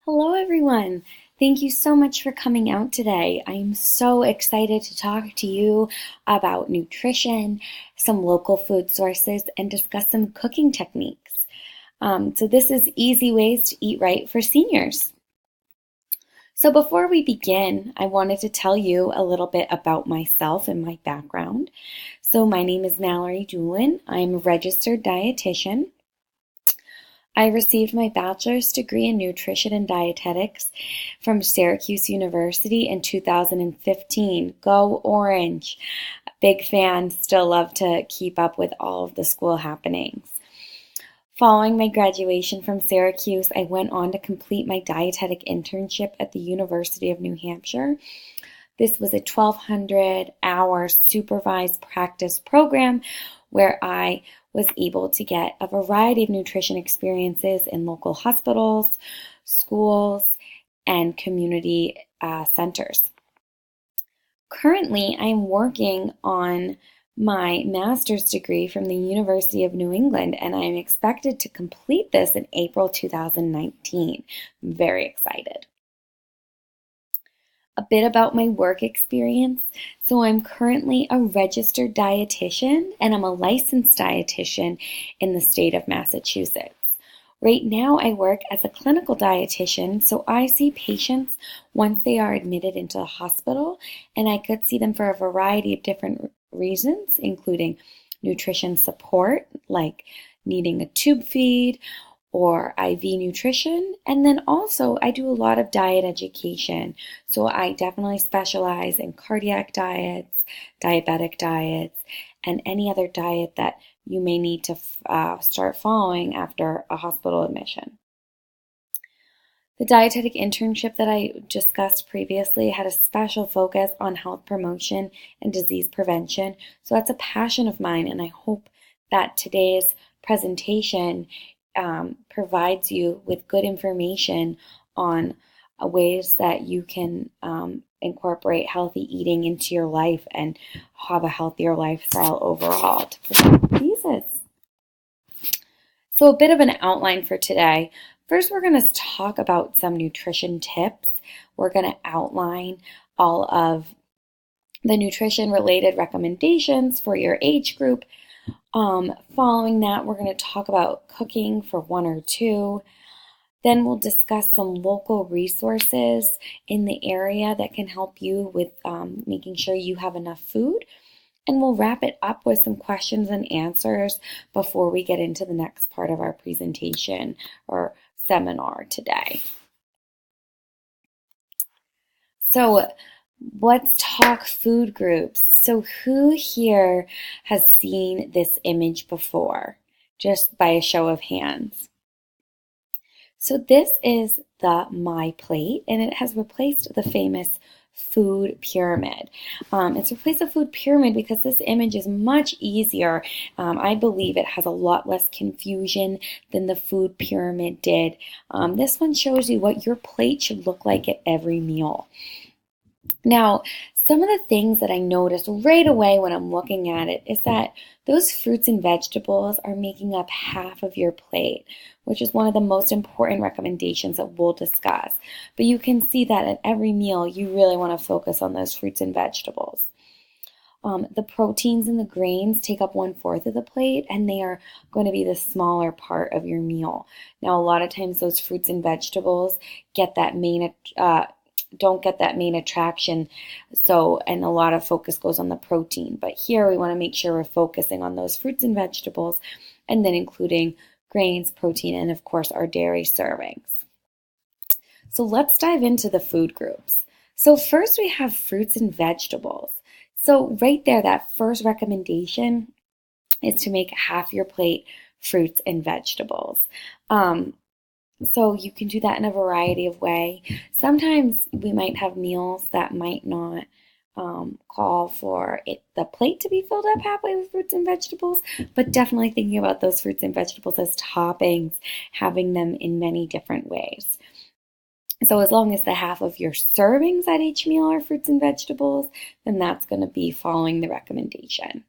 Hello, everyone. Thank you so much for coming out today. I'm so excited to talk to you about nutrition, some local food sources, and discuss some cooking techniques. This is Easy Ways to Eat Right for Seniors. So, before we begin, I wanted to tell you a little bit about myself and my background. My name is Mallory Doolin. I'm a registered dietitian. I received my bachelor's degree in nutrition and dietetics from Syracuse University in 2015. Go Orange! Big fan, still love to keep up with all of the school happenings. Following my graduation from Syracuse, I went on to complete my dietetic internship at the University of New Hampshire. This was a 1,200-hour supervised practice program where I was able to get a variety of nutrition experiences in local hospitals, schools, and community centers. Currently, I'm working on my master's degree from the University of New England, and I'm expected to complete this in April 2019. I'm very excited. A bit about my work experience. I'm currently a registered dietitian and I'm a licensed dietitian in the state of Massachusetts. Right now, I work as a clinical dietitian, so I see patients once they are admitted into the hospital, and I could see them for a variety of different reasons, including nutrition support, like needing a tube feed, or IV nutrition. And then also I do a lot of diet education. So I definitely specialize in cardiac diets, diabetic diets, and any other diet that you may need to start following after a hospital admission. The dietetic internship that I discussed previously had a special focus on health promotion and disease prevention. So that's a passion of mine, and I hope that today's presentation provides you with good information on ways that you can incorporate healthy eating into your life and have a healthier lifestyle overall to prevent diseases. So a bit of an outline for today. First, we're going to talk about some nutrition tips. We're going to outline all of the nutrition related recommendations for your age group. Following that, we're going to talk about cooking for one or two. Then we'll discuss some local resources in the area that can help you with making sure you have enough food. And we'll wrap it up with some questions and answers before we get into the next part of our presentation or seminar today. So let's talk food groups. So who here has seen this image before? Just by a show of hands. So this is the My Plate, and it has replaced the famous food pyramid. It's replaced the food pyramid because this image is much easier. I believe it has a lot less confusion than the food pyramid did. This one shows you what your plate should look like at every meal. Now, some of the things that I noticed right away when I'm looking at it is that those fruits and vegetables are making up half of your plate, which is one of the most important recommendations that we'll discuss. But you can see that at every meal, you really want to focus on those fruits and vegetables. The proteins and the grains take up 1/4 of the plate, and they are going to be the smaller part of your meal. Now, a lot of times those fruits and vegetables get that don't get that main attraction, and a lot of focus goes on the protein. But here we want to make sure we're focusing on those fruits and vegetables, and then including grains, protein, and of course our dairy servings. So let's dive into the food groups. So first we have fruits and vegetables. So right there, that first recommendation is to make half your plate fruits and vegetables. So you can do that in a variety of ways. Sometimes we might have meals that might not call for the plate to be filled up halfway with fruits and vegetables, but definitely thinking about those fruits and vegetables as toppings, having them in many different ways. So as long as the half of your servings at each meal are fruits and vegetables, then that's going to be following the recommendation.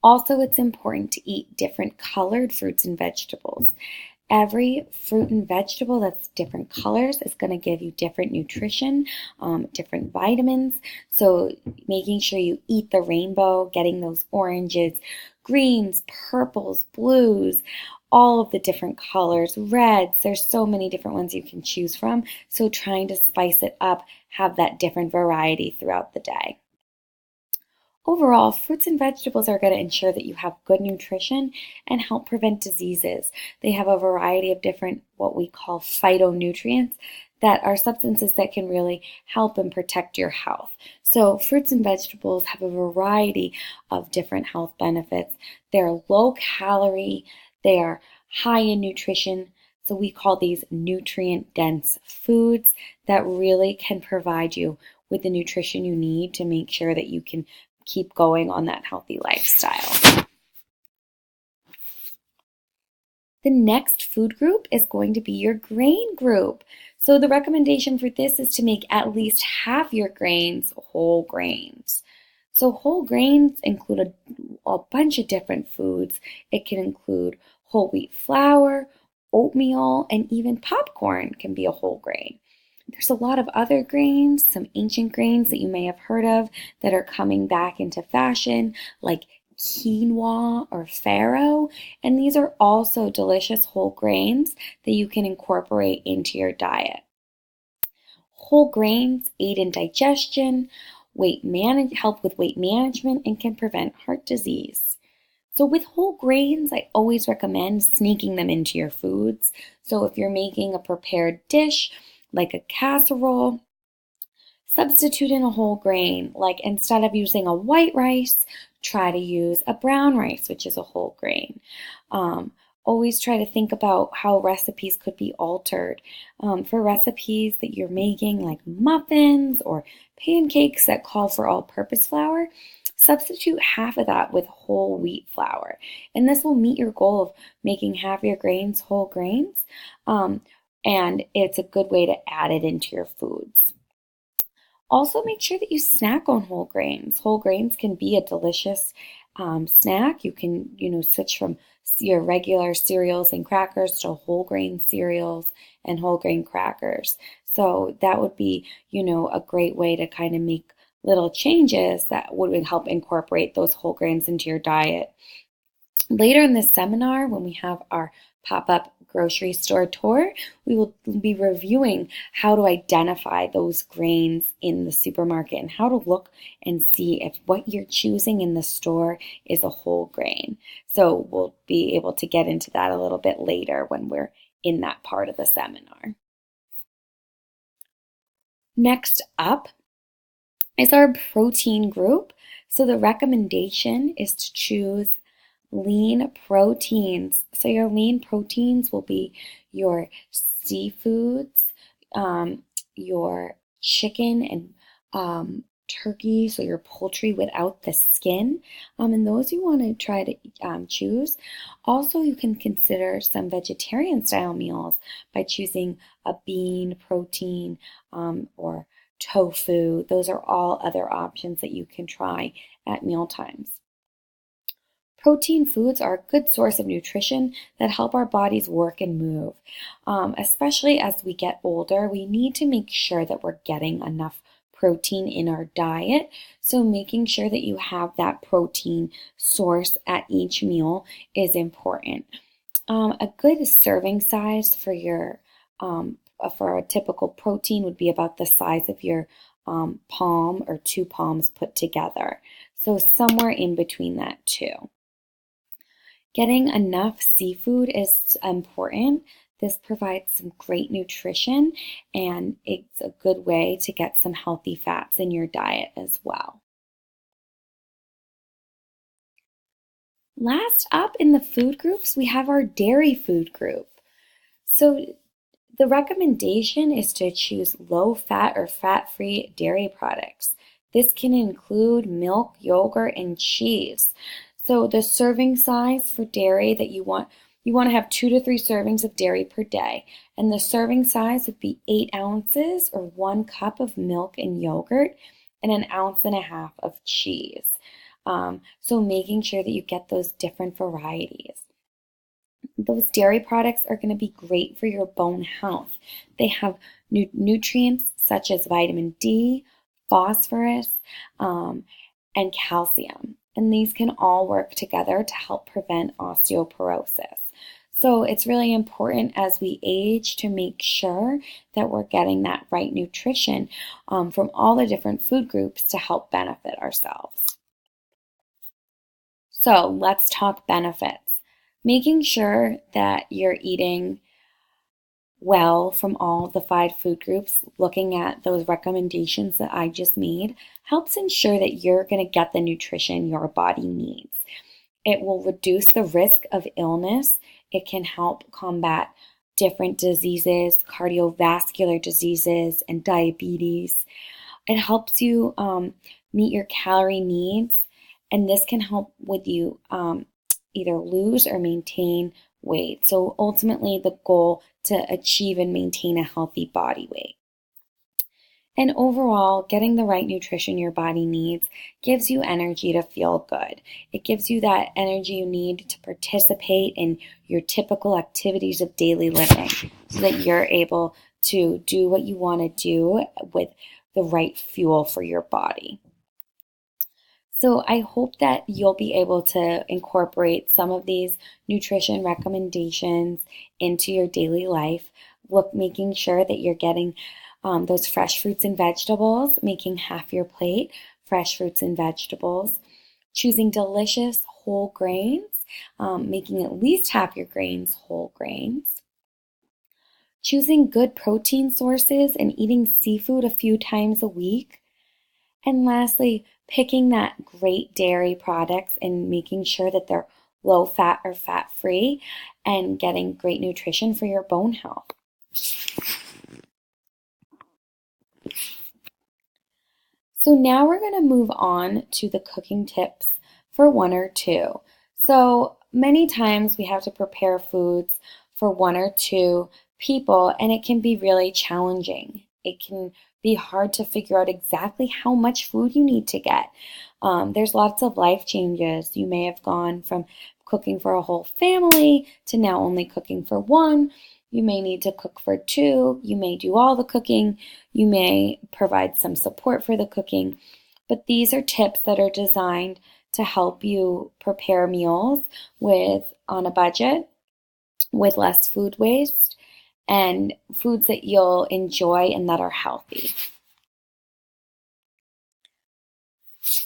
Also, it's important to eat different colored fruits and vegetables. Every fruit and vegetable that's different colors is going to give you different nutrition, different vitamins. So making sure you eat the rainbow, getting those oranges, greens, purples, blues, all of the different colors, reds. There's so many different ones you can choose from. So trying to spice it up, have that different variety throughout the day. Overall, fruits and vegetables are going to ensure that you have good nutrition and help prevent diseases. They have a variety of different, what we call phytonutrients, that are substances that can really help and protect your health. So fruits and vegetables have a variety of different health benefits. They're low calorie, they are high in nutrition. So we call these nutrient dense foods that really can provide you with the nutrition you need to make sure that you can keep going on that healthy lifestyle. The next food group is going to be your grain group. So the recommendation for this is to make at least half your grains whole grains. So whole grains include a bunch of different foods. It can include whole wheat flour, oatmeal, and even popcorn can be a whole grain. There's a lot of other grains, some ancient grains that you may have heard of that are coming back into fashion, like quinoa or farro, and these are also delicious whole grains that you can incorporate into your diet. Whole grains aid in digestion, help with weight management, and can prevent heart disease. So with whole grains, I always recommend sneaking them into your foods. So if you're making a prepared dish, like a casserole, substitute in a whole grain. Like instead of using a white rice, try to use a brown rice, which is a whole grain. Always try to think about how recipes could be altered. For recipes that you're making, like muffins or pancakes that call for all-purpose flour, substitute half of that with whole wheat flour. And this will meet your goal of making half your grains whole grains. And it's a good way to add it into your foods. Also, make sure that you snack on whole grains. Whole grains can be a delicious snack. You can, switch from your regular cereals and crackers to whole grain cereals and whole grain crackers. So that would be, a great way to kind of make little changes that would help incorporate those whole grains into your diet. Later in this seminar, when we have our pop-up grocery store tour, we will be reviewing how to identify those grains in the supermarket and how to look and see if what you're choosing in the store is a whole grain. So we'll be able to get into that a little bit later when we're in that part of the seminar. Next up is our protein group. So the recommendation is to choose lean proteins. So your lean proteins will be your seafoods, your chicken and turkey, so your poultry without the skin. And those you want to try to choose. Also, you can consider some vegetarian style meals by choosing a bean protein or tofu. Those are all other options that you can try at meal times. Protein foods are a good source of nutrition that help our bodies work and move. Especially as we get older, we need to make sure that we're getting enough protein in our diet. So making sure that you have that protein source at each meal is important. A good serving size for a typical protein would be about the size of your palm or two palms put together. So somewhere in between that too. Getting enough seafood is important. This provides some great nutrition and it's a good way to get some healthy fats in your diet as well. Last up in the food groups, we have our dairy food group. So the recommendation is to choose low-fat or fat-free dairy products. This can include milk, yogurt, and cheese. So the serving size for dairy that you want to have 2 to 3 servings of dairy per day. And the serving size would be 8 ounces or 1 cup of milk and yogurt and 1.5 ounces of cheese. So making sure that you get those different varieties. those dairy products are going to be great for your bone health. They have nutrients such as vitamin D, phosphorus, and calcium. And these can all work together to help prevent osteoporosis. So it's really important as we age to make sure that we're getting that right nutrition from all the different food groups to help benefit ourselves. So let's talk benefits. Making sure that you're eating well from all the 5 food groups, looking at those recommendations that I just made, helps ensure that you're going to get the nutrition your body needs. It will reduce the risk of illness. It can help combat different diseases, cardiovascular diseases, and diabetes. It helps you meet your calorie needs, and this can help with you either lose or maintain weight. So ultimately the goal to achieve and maintain a healthy body weight. And overall, getting the right nutrition your body needs gives you energy to feel good. It gives you that energy you need to participate in your typical activities of daily living so that you're able to do what you want to do with the right fuel for your body. So I hope that you'll be able to incorporate some of these nutrition recommendations into your daily life, making sure that you're getting those fresh fruits and vegetables, making half your plate fresh fruits and vegetables, choosing delicious whole grains, making at least half your grains whole grains, choosing good protein sources and eating seafood a few times a week, and lastly, picking that great dairy products and making sure that they're low fat or fat free and getting great nutrition for your bone health. So now we're going to move on to the cooking tips for 1 or 2. So many times we have to prepare foods for 1 or 2 people, and it can be really challenging. It can be hard to figure out exactly how much food you need to get. There's lots of life changes. You may have gone from cooking for a whole family to now only cooking for 1. You may need to cook for 2. You may do all the cooking. You may provide some support for the cooking. But these are tips that are designed to help you prepare meals on a budget, with less food waste, and foods that you'll enjoy and that are healthy.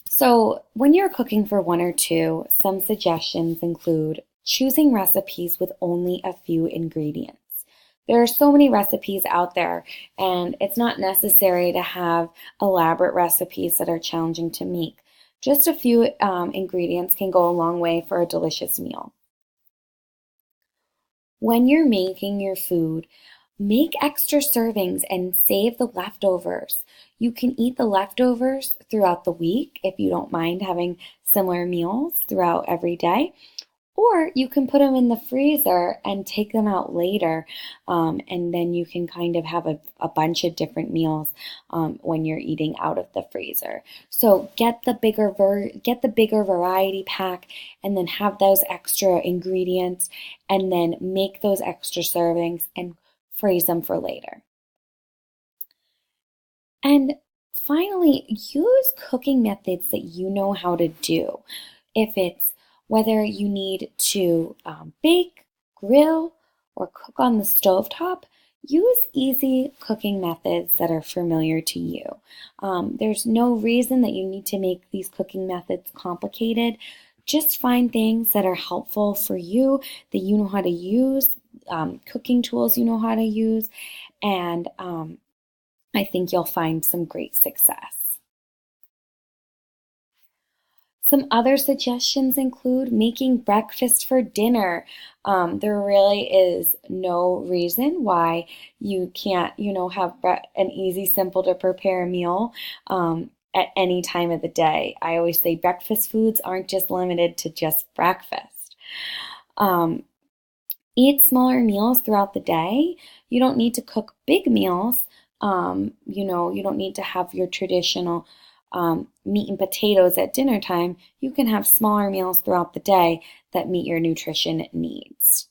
So when you're cooking for 1 or 2, some suggestions include choosing recipes with only a few ingredients. There are so many recipes out there, and it's not necessary to have elaborate recipes that are challenging to make. Just a few ingredients can go a long way for a delicious meal. When you're making your food, make extra servings and save the leftovers. You can eat the leftovers throughout the week if you don't mind having similar meals throughout every day. Or you can put them in the freezer and take them out later, and then you can kind of have a bunch of different meals when you're eating out of the freezer. So get the bigger variety pack, and then have those extra ingredients, and then make those extra servings and freeze them for later. And finally, use cooking methods that you know how to do. If it's whether you need to bake, grill, or cook on the stovetop, use easy cooking methods that are familiar to you. There's no reason that you need to make these cooking methods complicated. Just find things that are helpful for you, that you know how to use, cooking tools you know how to use, and I think you'll find some great success. Some other suggestions include making breakfast for dinner. There really is no reason why you can't, have an easy, simple to prepare meal at any time of the day. I always say breakfast foods aren't just limited to just breakfast. Eat smaller meals throughout the day. You don't need to cook big meals. You don't need to have your traditional meat and potatoes at dinner time. You can have smaller meals throughout the day that meet your nutrition needs.